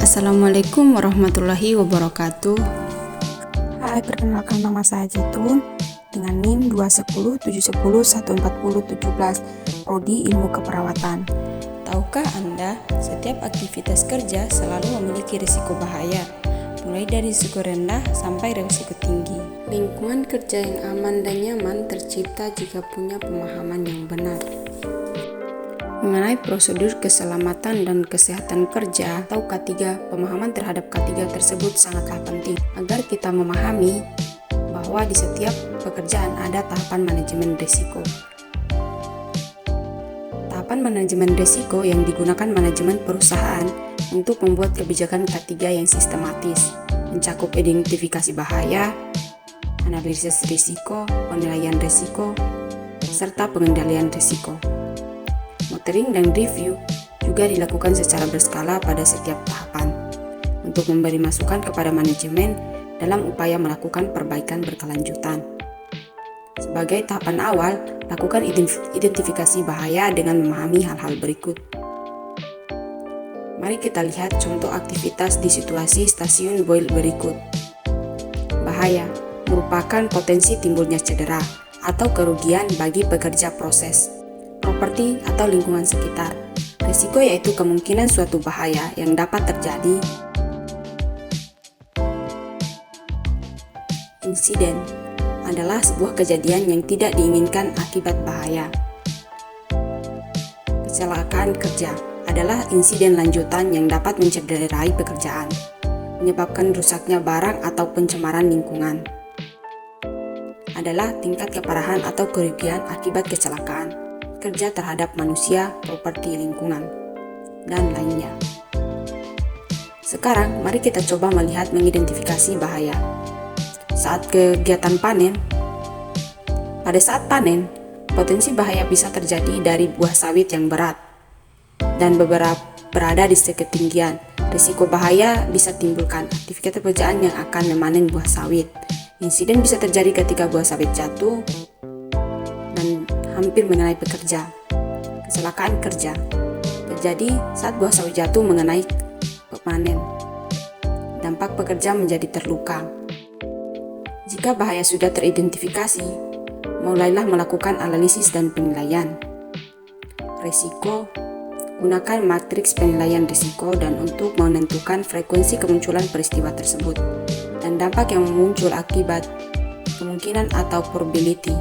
Assalamualaikum warahmatullahi wabarakatuh. Hai, perkenalkan nama saya Zaitun dengan NIM 21071014017, Prodi Ilmu Keperawatan. Tahukah Anda, setiap aktivitas kerja selalu memiliki risiko bahaya, mulai dari risiko rendah sampai risiko tinggi. Lingkungan kerja yang aman dan nyaman tercipta jika punya pemahaman yang benar mengenai prosedur keselamatan dan kesehatan kerja atau K3. Pemahaman terhadap K3 tersebut sangatlah penting agar kita memahami bahwa di setiap pekerjaan ada tahapan manajemen risiko. Tahapan manajemen risiko yang digunakan manajemen perusahaan untuk membuat kebijakan K3 yang sistematis, mencakup identifikasi bahaya, analisis risiko, penilaian risiko, serta pengendalian risiko. Monitoring dan review juga dilakukan secara berskala pada setiap tahapan untuk memberi masukan kepada manajemen dalam upaya melakukan perbaikan berkelanjutan. Sebagai tahapan awal, lakukan identifikasi bahaya dengan memahami hal-hal berikut. Mari kita lihat contoh aktivitas di situasi stasiun Boyle berikut. Bahaya merupakan potensi timbulnya cedera atau kerugian bagi pekerja proses, properti atau lingkungan sekitar. Risiko yaitu kemungkinan suatu bahaya yang dapat terjadi. Insiden adalah sebuah kejadian yang tidak diinginkan akibat bahaya. Kecelakaan kerja adalah insiden lanjutan yang dapat mencederai pekerjaan, menyebabkan rusaknya barang atau pencemaran lingkungan. Adalah tingkat keparahan atau kerugian akibat kecelakaan kerja terhadap manusia, properti lingkungan, dan lainnya. Sekarang, mari kita coba melihat mengidentifikasi bahaya. Saat kegiatan panen, pada saat panen, potensi bahaya bisa terjadi dari buah sawit yang berat dan beberapa berada di ketinggian. Risiko bahaya bisa timbulkan aktivitas pekerjaan yang akan memanen buah sawit. Insiden bisa terjadi ketika buah sawit jatuh dan hampir mengenai pekerja. Kecelakaan kerja terjadi saat buah sawit jatuh mengenai pemanen. Dampak pekerja menjadi terluka. Jika bahaya sudah teridentifikasi, mulailah melakukan analisis dan penilaian risiko. Gunakan matriks penilaian risiko dan untuk menentukan frekuensi kemunculan peristiwa tersebut dan dampak yang muncul akibat kemungkinan atau probability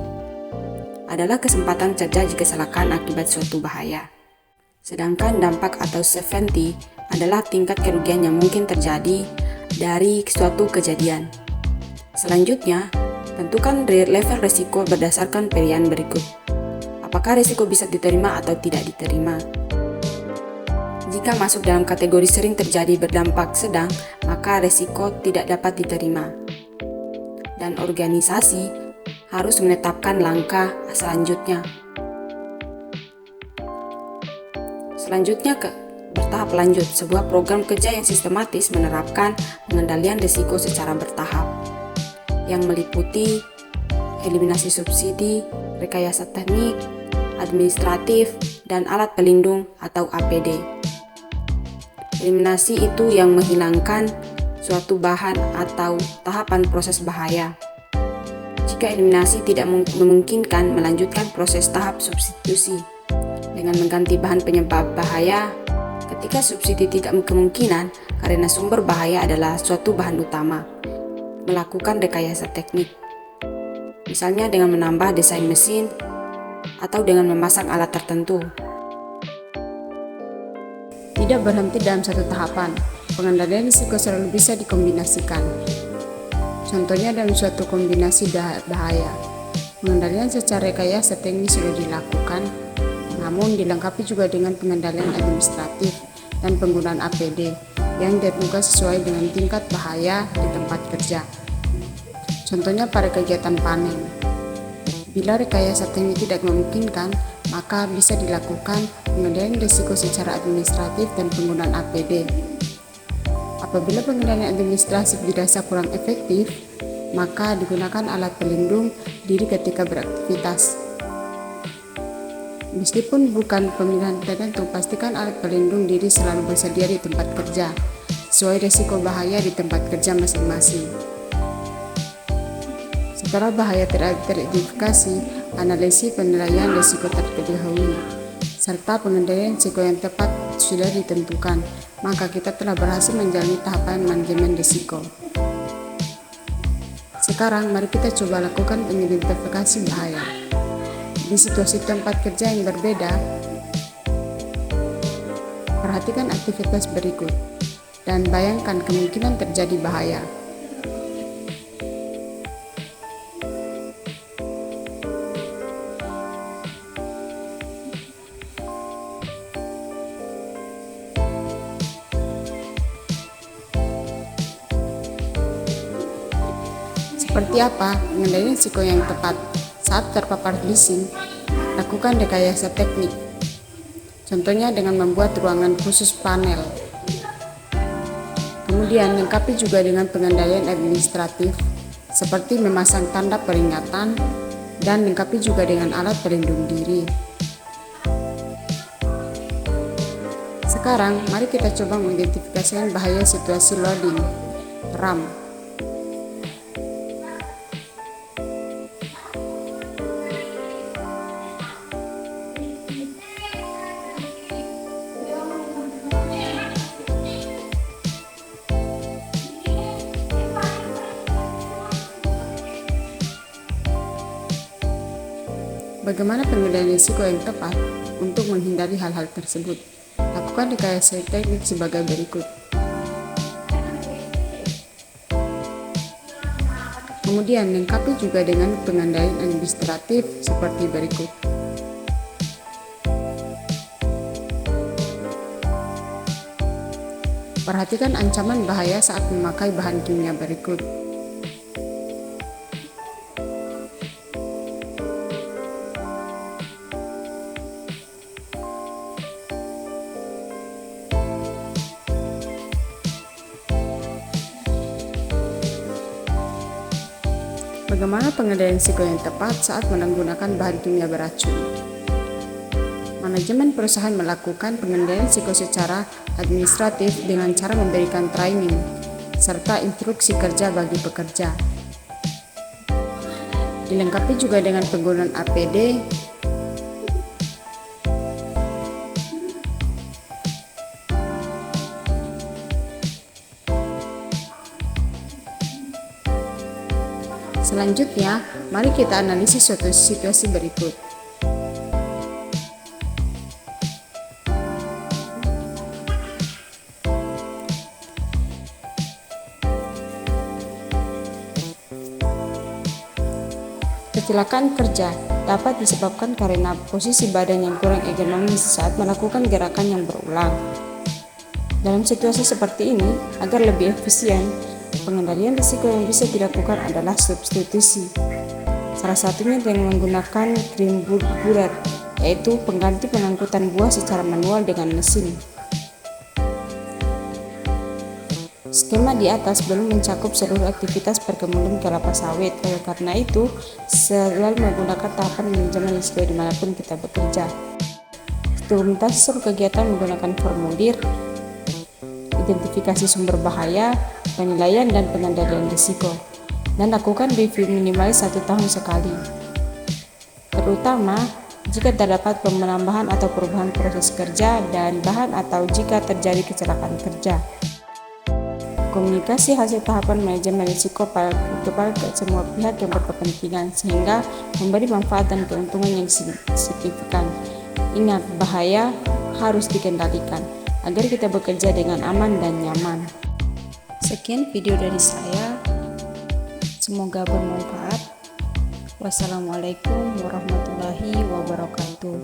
adalah kesempatan terjadi kecelakaan akibat suatu bahaya. Sedangkan dampak atau severity adalah tingkat kerugian yang mungkin terjadi dari suatu kejadian. Selanjutnya, tentukan level risiko berdasarkan pilihan berikut. Apakah risiko bisa diterima atau tidak diterima? Jika masuk dalam kategori sering terjadi berdampak sedang, maka risiko tidak dapat diterima. Dan organisasi harus menetapkan langkah selanjutnya. Bertahap lanjut. Sebuah program kerja yang sistematis menerapkan pengendalian risiko secara bertahap, yang meliputi eliminasi subsidi, rekayasa teknik, administratif, dan alat pelindung atau APD. Eliminasi itu yang menghilangkan suatu bahan atau tahapan proses bahaya. Jika eliminasi tidak memungkinkan, melanjutkan proses tahap substitusi dengan mengganti bahan penyebab bahaya. Ketika substitusi tidak kemungkinan karena sumber bahaya adalah suatu bahan utama, melakukan rekayasa teknik, misalnya dengan menambah desain mesin atau dengan memasang alat tertentu. Tidak berhenti dalam satu tahapan, pengendalian risiko selalu bisa dikombinasikan. Contohnya dalam suatu kombinasi bahaya, pengendalian secara rekayasa teknis sudah dilakukan, namun dilengkapi juga dengan pengendalian administratif dan penggunaan APD yang ditentukan sesuai dengan tingkat bahaya di tempat kerja. Contohnya pada kegiatan panen. Bila rekayasa teknis tidak memungkinkan, maka bisa dilakukan pengendalian risiko secara administratif dan penggunaan APD. Apabila pengendalian administratif dirasa kurang efektif, maka digunakan alat pelindung diri ketika beraktivitas. Meskipun bukan pemilihan tertentu, pastikan alat pelindung diri selalu bersedia di tempat kerja. sesuai risiko bahaya di tempat kerja masing-masing. Setelah bahaya teridentifikasi, analisis penilaian risiko terdahului, serta pengendalian risiko yang tepat sudah ditentukan, maka kita telah berhasil menjalani tahapan manajemen risiko. Sekarang mari kita coba lakukan pengidentifikasi bahaya. Di situasi tempat kerja yang berbeda, perhatikan aktivitas berikut dan bayangkan kemungkinan terjadi bahaya. Seperti apa pengendalian risiko yang tepat saat terpapar phishing? Lakukan rekayasa teknik. Contohnya dengan membuat ruangan khusus panel. Kemudian lengkapi juga dengan pengendalian administratif seperti memasang tanda peringatan dan lengkapi juga dengan alat pelindung diri. Sekarang mari kita coba mengidentifikasikan bahaya situasi loading RAM. Bagaimana pengendalian risiko yang tepat untuk menghindari hal-hal tersebut? Lakukan rekayasa teknik sebagai berikut. Kemudian lengkapi juga dengan pengendalian administratif seperti berikut. Perhatikan ancaman bahaya saat memakai bahan kimia berikut. Bagaimana pengendalian risiko yang tepat saat menggunakan bahan kimia beracun? Manajemen perusahaan melakukan pengendalian risiko secara administratif dengan cara memberikan training serta instruksi kerja bagi pekerja. Dilengkapi juga dengan penggunaan APD, Selanjutnya, mari kita analisis suatu situasi berikut. Kecelakaan kerja dapat disebabkan karena posisi badan yang kurang ergonomis saat melakukan gerakan yang berulang. Dalam situasi seperti ini, agar lebih efisien, pengendalian risiko yang bisa dilakukan adalah substitusi. Salah satunya dengan menggunakan krim burar, yaitu pengganti pengangkutan buah secara manual dengan mesin. Skema di atas belum mencakup seluruh aktivitas perkebunan kelapa sawit. Oleh karena itu, selalu menggunakan tahapan manajemen risiko dimanapun kita bekerja. Dokumentasi seluruh kegiatan menggunakan formulir, identifikasi sumber bahaya, penilaian dan pengendalian risiko, dan lakukan review minimal 1 tahun sekali. Terutama jika terdapat penambahan atau perubahan proses kerja dan bahan atau jika terjadi kecelakaan kerja. Komunikasi hasil tahapan manajemen risiko kepada semua pihak yang berkepentingan sehingga memberi manfaat dan keuntungan yang signifikan. Ingat, bahaya harus dikendalikan agar kita bekerja dengan aman dan nyaman. Sekian video dari saya, semoga bermanfaat. Wassalamualaikum warahmatullahi wabarakatuh.